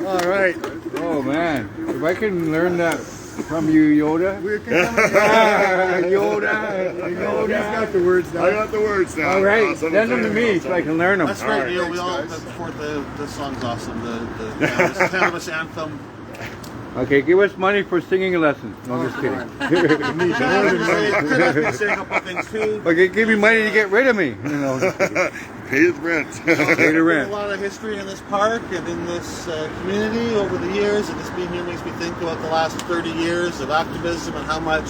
All right. Oh man, if I can learn that from you, Yoda. Yoda. He's got the words now. I got the words now. All right, I'll send them to me so I can learn them. That's right, right, Neil. We all guys. before the song's awesome. The cannabis anthem. Okay, give us money for singing lessons. No, I'm just kidding. Could have been saying a couple things too. Okay, give me money to get rid of me. No, just kidding. Pay his rent. Pay the There's rent. a lot of history in this park and in this community over the years, and just being here makes me think about the last 30 years of activism and how much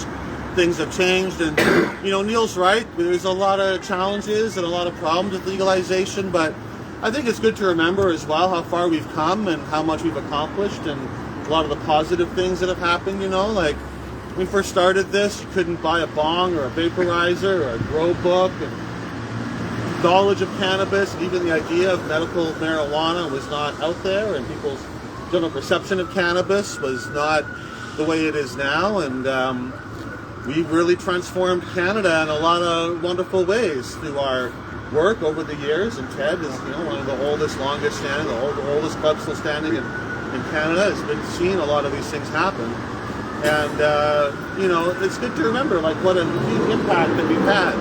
things have changed. And you know, Neil's right. There's a lot of challenges and a lot of problems with legalization, but I think it's good to remember as well how far we've come and how much we've accomplished and a lot of the positive things that have happened. You know, like when we first started this, you couldn't buy a bong or a vaporizer or a grow book. And knowledge of cannabis and even the idea of medical marijuana was not out there, and people's general perception of cannabis was not the way it is now. And we've really transformed Canada in a lot of wonderful ways through our work over the years. And Ted is, you know, one of the oldest, longest standing, the oldest club still standing in Canada, has been seeing a lot of these things happen. And you know, it's good to remember like what a huge impact that we've had.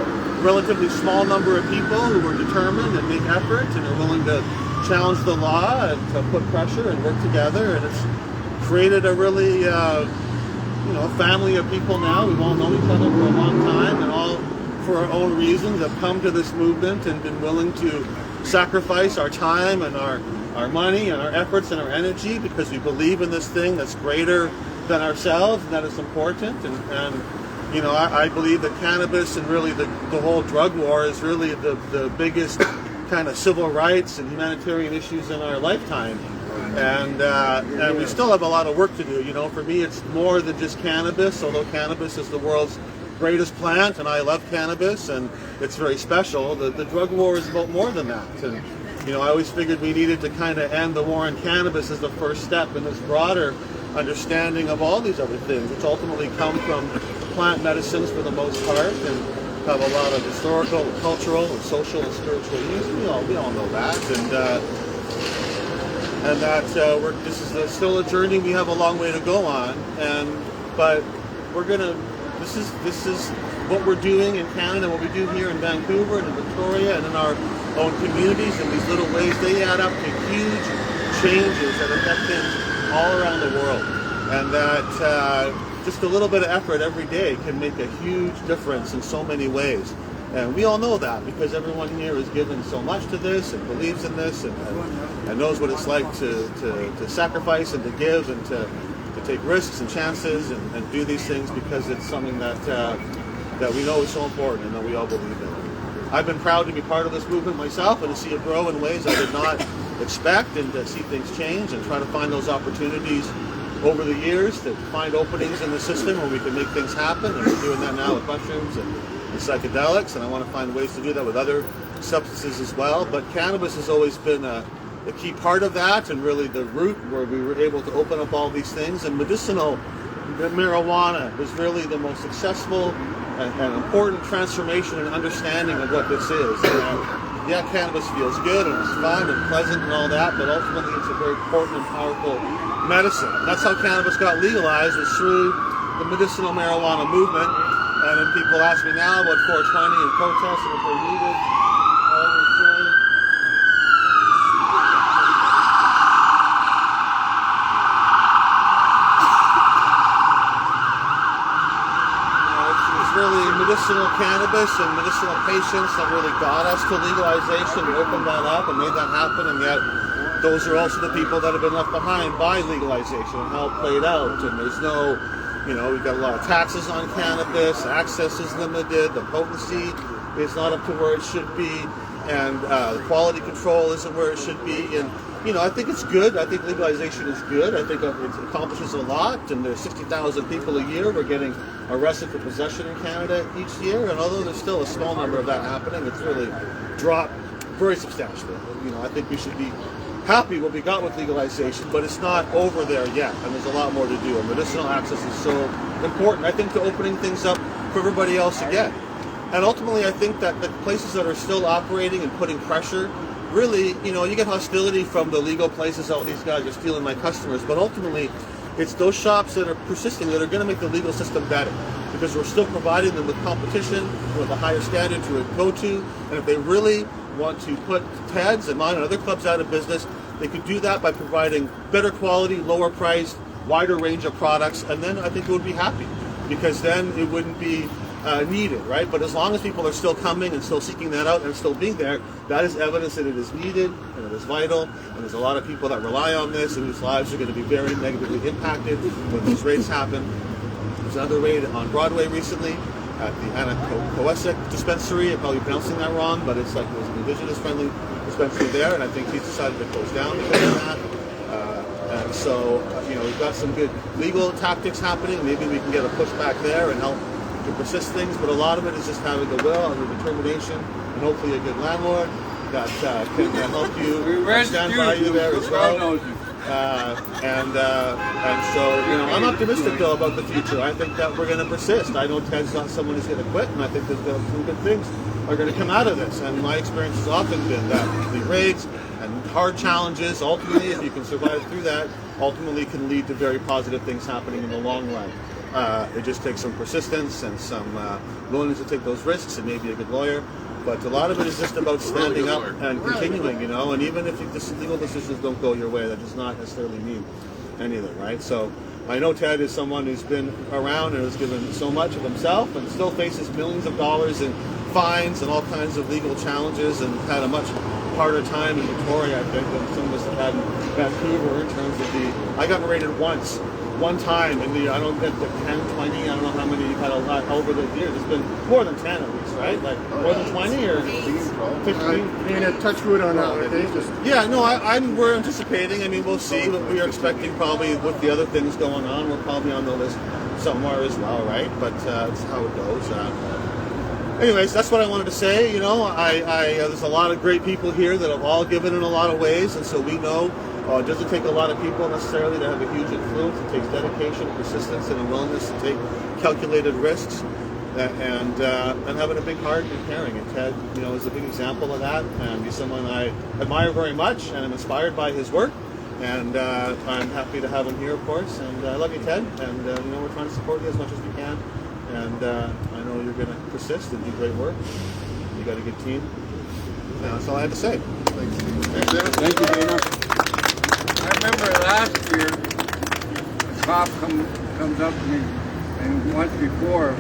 Relatively small number of people who are determined and make effort and are willing to challenge the law and to put pressure and work together, and it's created a really you know, family of people now. We've all known each other for a long time, and all for our own reasons have come to this movement and been willing to sacrifice our time and our money and our efforts and our energy because we believe in this thing that's greater than ourselves and that is important. And you know, I believe that cannabis and really the whole drug war is really the biggest kind of civil rights and humanitarian issues in our lifetime. And we still have a lot of work to do. You know, for me, it's more than just cannabis, although cannabis is the world's greatest plant, and I love cannabis, and it's very special. The drug war is about more than that. And, you know, I always figured we needed to kind of end the war on cannabis as the first step in this broader understanding of all these other things, which ultimately come from plant medicines for the most part, and have a lot of historical, cultural, and social and spiritual use. We all know that, and that this is still a journey. We have a long way to go on, but we're gonna. This is what we're doing in Canada, what we do here in Vancouver and in Victoria and in our own communities. In these little ways, they add up to huge changes that affect things all around the world, and that. Just a little bit of effort every day can make a huge difference in so many ways. And we all know that because everyone here has given so much to this and believes in this and knows what it's like to sacrifice and to give and to take risks and chances and do these things because it's something that we know is so important and that we all believe in. I've been proud to be part of this movement myself and to see it grow in ways I did not expect, and to see things change and try to find those opportunities over the years, to find openings in the system where we can make things happen. And we're doing that now with mushrooms and psychedelics, and I want to find ways to do that with other substances as well. But cannabis has always been a key part of that, and really the root where we were able to open up all these things. And medicinal marijuana was really the most successful and important transformation and understanding of what this is. Yeah, cannabis feels good and it's fun and pleasant and all that, but ultimately it's a very important and powerful medicine. And that's how cannabis got legalized, was through the medicinal marijuana movement. And then people ask me now about 420 and protests and if they're needed. Really medicinal cannabis and medicinal patients that really got us to legalization and opened that up and made that happen, and yet those are also the people that have been left behind by legalization and how it played out. And there's no, you know, we've got a lot of taxes on cannabis, access is limited, the potency is not up to where it should be, and the quality control isn't where it should be. And you know, I think it's good. I think legalization is good. I think it accomplishes a lot, and there's 60,000 people a year. We're getting arrested for possession in Canada each year, and although there's still a small number of that happening, it's really dropped very substantially. You know, I think we should be happy what we got with legalization, but it's not over there yet, and there's a lot more to do. And medicinal access is so important, I think, to opening things up for everybody else again. And ultimately, I think that the places that are still operating and putting pressure really, you get hostility from the legal places. Oh, these guys are stealing my customers. But ultimately, it's those shops that are persisting that are going to make the legal system better, because we're still providing them with competition, with a higher standard to go to. And if they really want to put Ted's and mine and other clubs out of business, they could do that by providing better quality, lower priced, wider range of products, and then I think it would be happy, because then it wouldn't be needed, right? But as long as people are still coming and still seeking that out and still being there, that is evidence that it is needed and it is vital, and there's a lot of people that rely on this and whose lives are going to be very negatively impacted when these raids happen. There's another raid on Broadway recently at the Anacoesic dispensary. I'm probably pronouncing that wrong, but it's like it was an indigenous-friendly dispensary there, and I think he's decided to close down because of that. And so, we've got some good legal tactics happening. Maybe we can get a pushback there and help to persist things, but a lot of it is just having the will and the determination, and hopefully a good landlord that can help you stand by you there as well. And so, I'm optimistic though about the future. I think that we're going to persist. I know Ted's not someone who's going to quit, and I think there's some good things are going to come out of this. And my experience has often been that the raids and hard challenges, ultimately, if you can survive through that, ultimately can lead to very positive things happening in the long run. It just takes some persistence and some willingness to take those risks, and maybe a good lawyer. But a lot of it is just about standing up and continuing, and even if the legal decisions don't go your way, that does not necessarily mean anything, right? So I know Ted is someone who's been around and has given so much of himself and still faces millions of dollars in fines and all kinds of legal challenges, and had a much harder time in Victoria, I think, than some of us have had in Vancouver in terms of I got raided one time in I don't get the 10, 20, I don't know how many you've had a lot over the years. It's been more than 10 at least, right? Like more than 20 or 15? Being a touch wood on that. Yeah, no, we're anticipating. I mean, we'll see. But we are expecting probably with the other things going on, we're probably on the list somewhere as well, right? But that's how it goes. Anyways, that's what I wanted to say. There's a lot of great people here that have all given in a lot of ways, and so we know it doesn't take a lot of people necessarily to have a huge influence. It takes dedication, persistence, and a willingness to take calculated risks, and having a big heart and caring. And Ted, is a big example of that, and he's someone I admire very much, and I'm inspired by his work. And I'm happy to have him here, of course. And I love you, Ted. And we're trying to support you as much as we can. And I know you're going to persist and do great work. You got a good team. That's all I had to say. Thanks. Thank you, Dana. I remember last year, a cop comes up to me, and once before it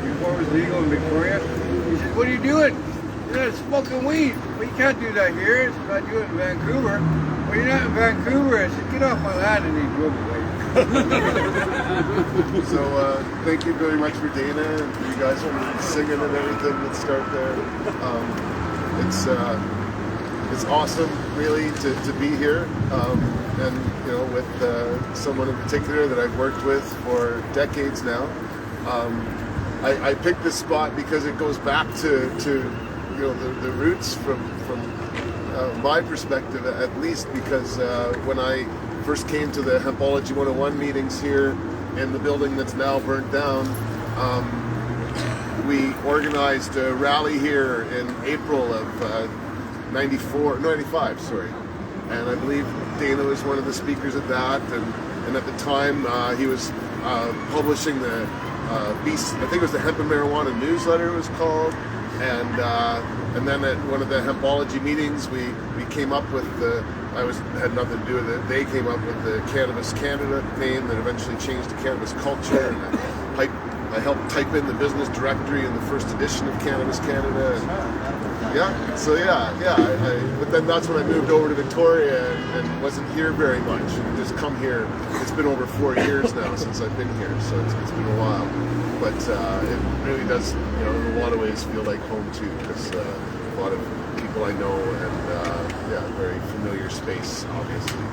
was legal in Victoria, he said, "What are you doing? You're smoking weed." "Well, you can't do that here. It's not do it in Vancouver." "Well, you're not in Vancouver." I said, "Get off my land," and he drove away. So thank you very much for Dana and for you guys for singing and everything that start there. It's awesome, really, to be here, and with someone in particular that I've worked with for decades now. I picked this spot because it goes back to the roots from my perspective, at least, because when I first came to the Hempology 101 meetings here in the building that's now burnt down, we organized a rally here in April of 95, sorry. And I believe Dana was one of the speakers at that, and at the time he was publishing the I think it was the Hemp and Marijuana newsletter it was called, and then at one of the Hempology meetings we came up with had nothing to do with it. They came up with the Cannabis Canada name that eventually changed to Cannabis Culture, and I helped type in the business directory in the first edition of Cannabis Canada. But then that's when I moved over to Victoria and wasn't here very much, and just come here. It's been over 4 years now since I've been here, so it's been a while. But it really does, in a lot of ways feel like home too, because a lot of people I know, and very familiar space, obviously.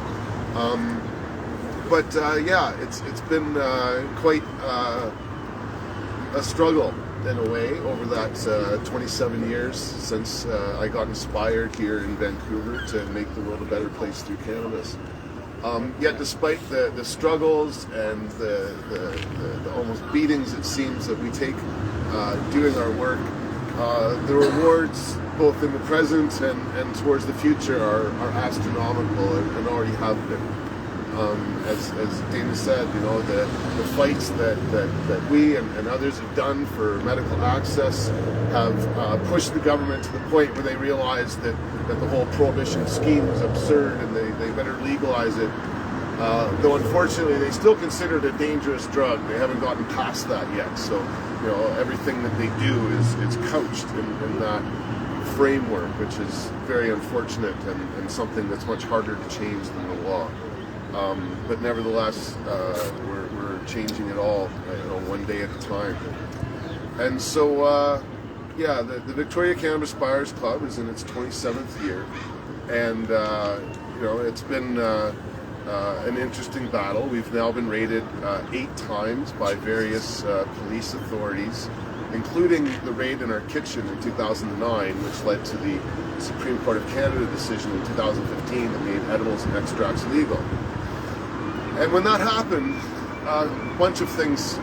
It's been quite a struggle in a way over that 27 years since I got inspired here in Vancouver to make the world a better place through cannabis. Yet despite the struggles and the almost beatings it seems that we take doing our work, The rewards, both in the present and towards the future, are astronomical and already have been. As Dana said, the fights that we and others have done for medical access have pushed the government to the point where they realized that the whole prohibition scheme was absurd and they better legalize it. Though unfortunately they still consider it a dangerous drug. They haven't gotten past that yet. So everything that they do is couched in that framework, which is very unfortunate and something that's much harder to change than the law. But nevertheless, we're changing it all, one day at a time. And so, the Victoria Cannabis Buyers Club is in its 27th year, and it's been an interesting battle. We've now been raided 8 times by various police authorities, including the raid in our kitchen in 2009, which led to the Supreme Court of Canada decision in 2015 that made edibles and extracts legal. And when that happened, a bunch of things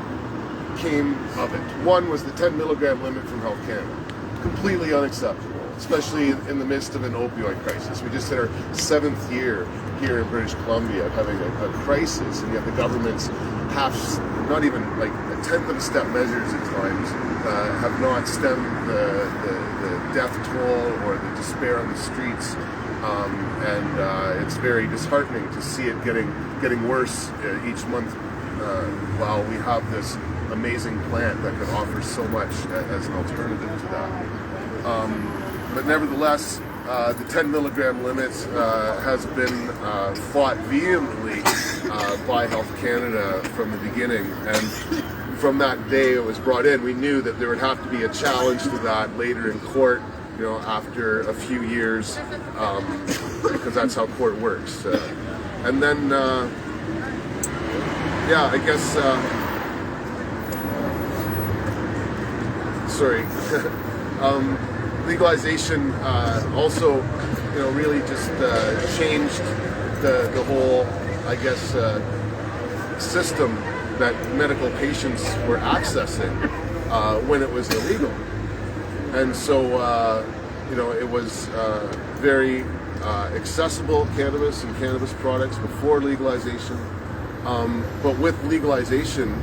came of it. One was the 10 milligram limit from Health Canada. Completely unacceptable, especially in the midst of an opioid crisis. We just hit our 7th year here in British Columbia of having a crisis, and yet the government's not even like a tenth of a step measures at times have not stemmed the death toll or the despair on the streets. And it's very disheartening to see it getting worse each month while we have this amazing plant that could offer so much as an alternative to that. But nevertheless, the 10 milligram limit has been fought vehemently by Health Canada from the beginning, and from that day it was brought in, we knew that there would have to be a challenge to that later in court, after a few years, because that's how court works. And then, I guess, sorry, legalization also, really just changed the whole, I guess, system that medical patients were accessing when it was illegal. And so, it was very accessible cannabis and cannabis products before legalization. But with legalization,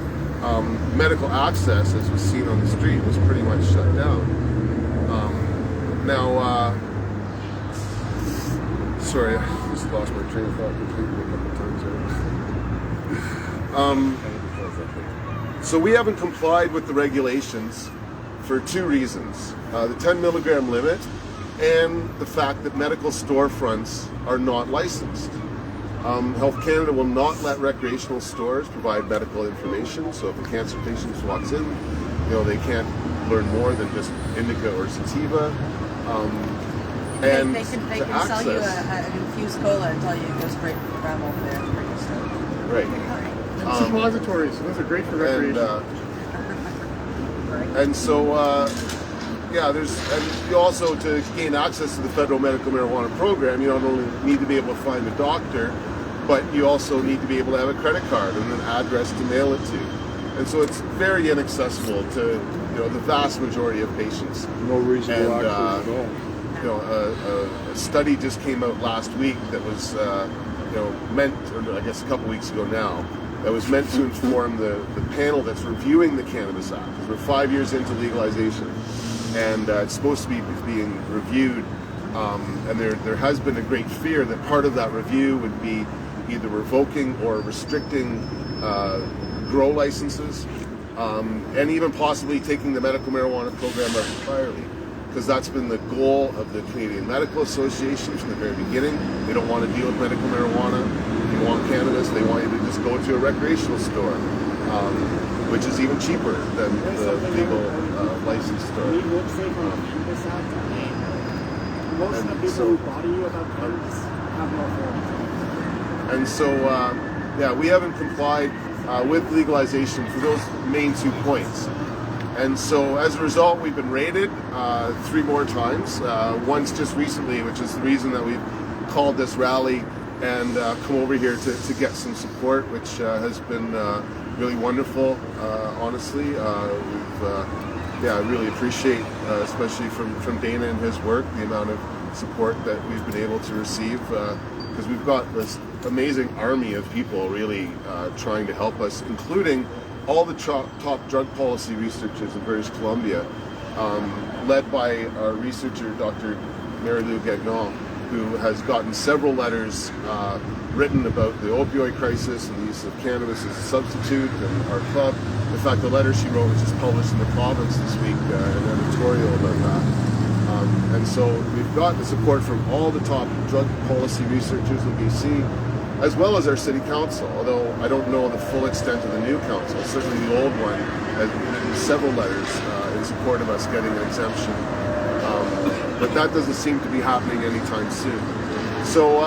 medical access, as was seen on the street, was pretty much shut down. Sorry, I just lost my train of thought completely a couple times. So we haven't complied with the regulations for 2 reasons. The 10 milligram limit and the fact that medical storefronts are not licensed. Health Canada will not let recreational stores provide medical information, so if a cancer patient walks in, they can't learn more than just indica or sativa. And they can sell you an infused cola and tell you it goes great for the grandma over there. Right. And suppositories, those are great for recreation. And so, and you also, to gain access to the federal medical marijuana program, you not only need to be able to find a doctor, but you also need to be able to have a credit card and an address to mail it to. And so it's very inaccessible to the vast majority of patients. No reasonable access at all. A study just came out last week that was meant, or I guess a couple weeks ago now, that was meant to inform the panel that's reviewing the Cannabis Act. We're 5 years into legalization, and it's supposed to be being reviewed, and there has been a great fear that part of that review would be either revoking or restricting grow licenses, and even possibly taking the medical marijuana program out entirely, because that's been the goal of the Canadian Medical Association from the very beginning. They don't want to deal with medical marijuana. If you want cannabis, they want you to just go to a recreational store, which is even cheaper than the legal licensed store. We would say from the Cannabis Act, most of the people who bother you about cannabis have no authority. And so, we haven't complied with legalization for those main 2 points. And so, as a result, we've been raided 3 more times. Once just recently, which is the reason that we've called this rally and come over here to get some support, which has been really wonderful, honestly. We've yeah, I really appreciate, especially from Dana and his work, the amount of support that we've been able to receive, because we've got this amazing army of people really trying to help us, including all the top drug policy researchers in British Columbia, led by our researcher, Dr. Mary-Lou Gagnon, who has gotten several letters written about the opioid crisis and the use of cannabis as a substitute, and our club. In fact, the letter she wrote was just published in the province this week, an editorial about that. And so we've got the support from all the top drug policy researchers in BC, as well as our city council, although I don't know the full extent of the new council. Certainly the old one has written several letters in support of us getting an exemption. But that doesn't seem to be happening anytime soon. So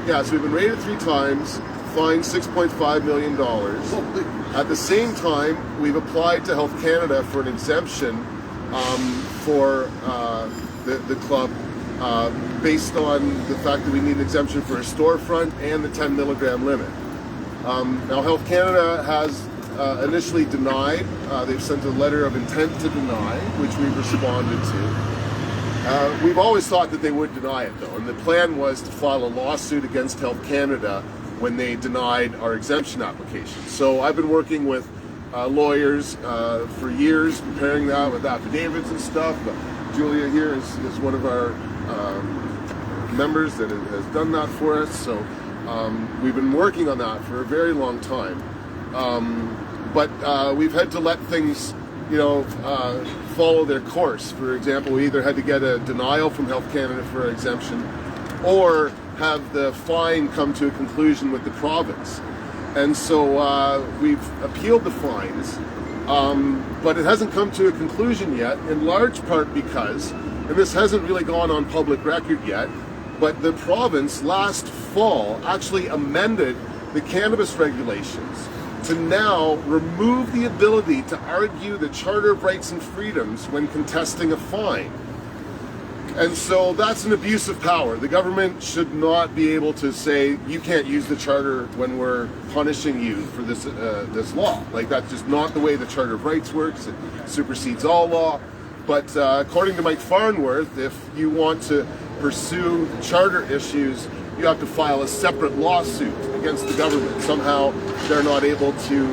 so we've been raided 3 times, fined $6.5 million. At the same time, we've applied to Health Canada for an exemption for the club based on the fact that we need an exemption for a storefront and the 10 milligram limit. Now Health Canada has initially denied. They've sent a letter of intent to deny, which we've responded to. We've always thought that they would deny it though, and the plan was to file a lawsuit against Health Canada when they denied our exemption application. So I've been working with lawyers for years, preparing that with affidavits and stuff. Julia here is one of our members that has done that for us. So we've been working on that for a very long time. But we've had to let things, follow their course. For example, we either had to get a denial from Health Canada for an exemption, or have the fine come to a conclusion with the province. And so we've appealed the fines, but it hasn't come to a conclusion yet, in large part because, and this hasn't really gone on public record yet, but the province last fall actually amended the cannabis regulations to now remove the ability to argue the Charter of Rights and Freedoms when contesting a fine. And so that's an abuse of power. The government should not be able to say, you can't use the Charter when we're punishing you for this law. Like, that's just not the way the Charter of Rights works. It supersedes all law. But according to Mike Farnworth, if you want to pursue charter issues, you have to file a separate lawsuit against the government. Somehow they're not able to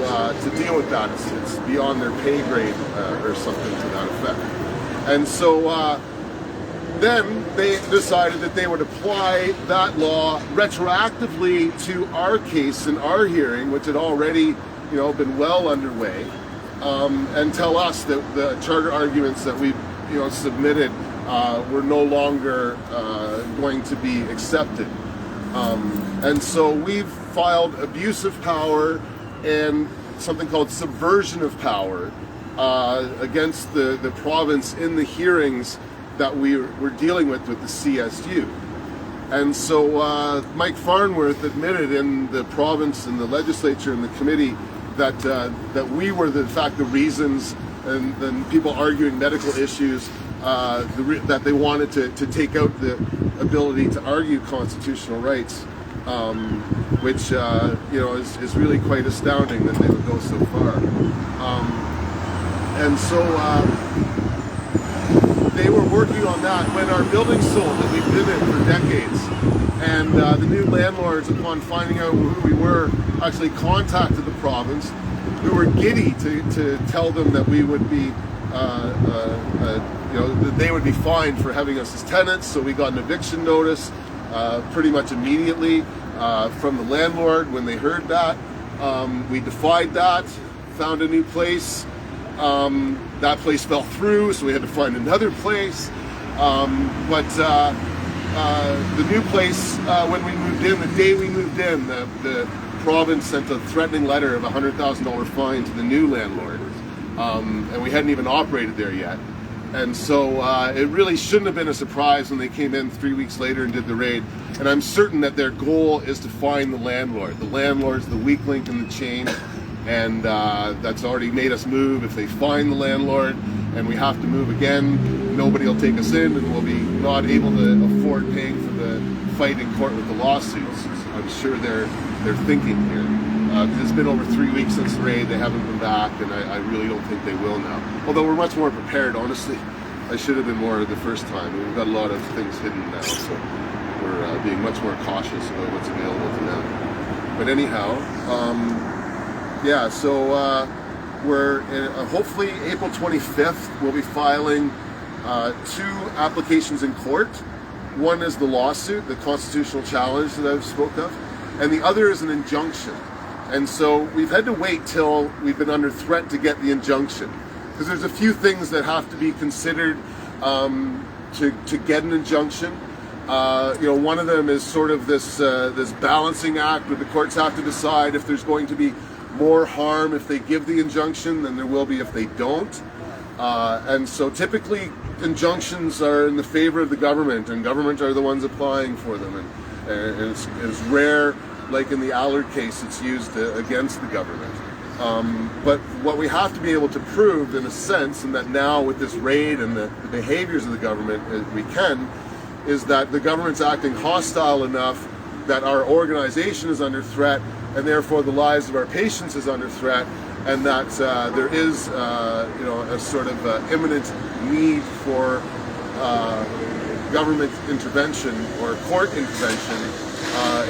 deal with that. It's beyond their pay grade or something to that effect. And so then they decided that they would apply that law retroactively to our case in our hearing, which had already been well underway, and tell us that the charter arguments that we submitted were no longer going to be accepted. And so we've filed abuse of power and something called subversion of power against the province in the hearings that we were dealing with the CSU. And so Mike Farnworth admitted in the province and the legislature and the committee that we were the reasons, and then people arguing medical issues, that they wanted to take out the ability to argue constitutional rights, which is really quite astounding that they would go so far. And so they were working on that when our building sold that we've been in for decades, and the new landlords, upon finding out who we were, actually contacted the province, who were giddy to tell them that we would be that they would be fined for having us as tenants. So we got an eviction notice pretty much immediately from the landlord when they heard that. We defied that, found a new place. That place fell through, so we had to find another place. But the new place, when we moved in, the day we moved in, the province sent a threatening letter of $100,000 fine to the new landlord. And we hadn't even operated there yet. And so it really shouldn't have been a surprise when they came in 3 weeks later and did the raid. And I'm certain that their goal is to find the landlord. The landlord's the weak link in the chain, and that's already made us move. If they find the landlord and we have to move again, nobody will take us in, and we'll be not able to afford paying for the fight in court with the lawsuits. I'm sure they're thinking here. It's been over 3 weeks since the raid. They haven't been back, and I really don't think they will now. Although we're much more prepared, honestly. I should have been more the first time. We've got a lot of things hidden now, so we're being much more cautious about what's available to them. But anyhow, yeah, so we're hopefully April 25th, we'll be filing 2 applications in court. One is the lawsuit, the constitutional challenge that I've spoke of, and the other is an injunction. And so we've had to wait till we've been under threat to get the injunction, because there's a few things that have to be considered to get an injunction. One of them is sort of this balancing act where the courts have to decide if there's going to be more harm if they give the injunction than there will be if they don't. And so typically injunctions are in the favor of the government, and government are the ones applying for them. And it's rare, like in the Allard case, it's used against the government. But what we have to be able to prove, in a sense, and that now with this raid and the behaviors of the government, we can, is that the government's acting hostile enough that our organization is under threat, and therefore the lives of our patients is under threat, and that there is, a sort of imminent need for government intervention or court intervention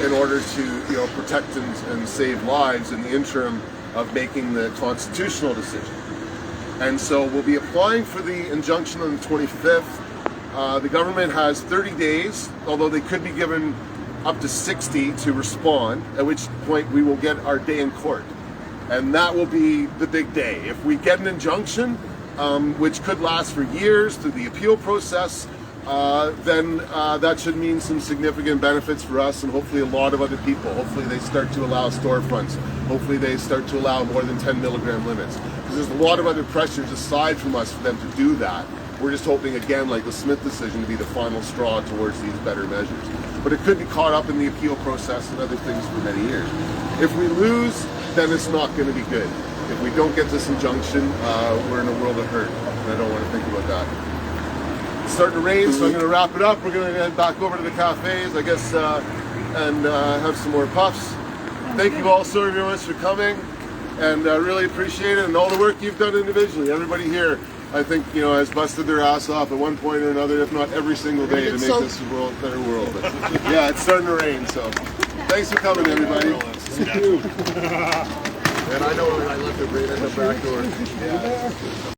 in order to, protect and save lives in the interim of making the constitutional decision. And so we'll be applying for the injunction on the 25th. The government has 30 days, although they could be given up to 60 to respond, at which point we will get our day in court. And that will be the big day. If we get an injunction, which could last for years through the appeal process, then that should mean some significant benefits for us and hopefully a lot of other people. Hopefully they start to allow storefronts. Hopefully they start to allow more than 10 milligram limits. Because there's a lot of other pressures aside from us for them to do that. We're just hoping, again, like the Smith decision, to be the final straw towards these better measures. But it could be caught up in the appeal process and other things for many years. If we lose, then it's not going to be good. If we don't get this injunction, we're in a world of hurt. And I don't want to think about that. It's starting to rain, so I'm going to wrap it up. We're going to head back over to the cafes, I guess, and have some more puffs. Thank you all so very much for coming, and I really appreciate it, and all the work you've done individually. Everybody here, I think, has busted their ass off at one point or another, if not every single day, to make this a better world. But, yeah, it's starting to rain, so thanks for coming, everybody. And I know I left it right in the back door. Yeah.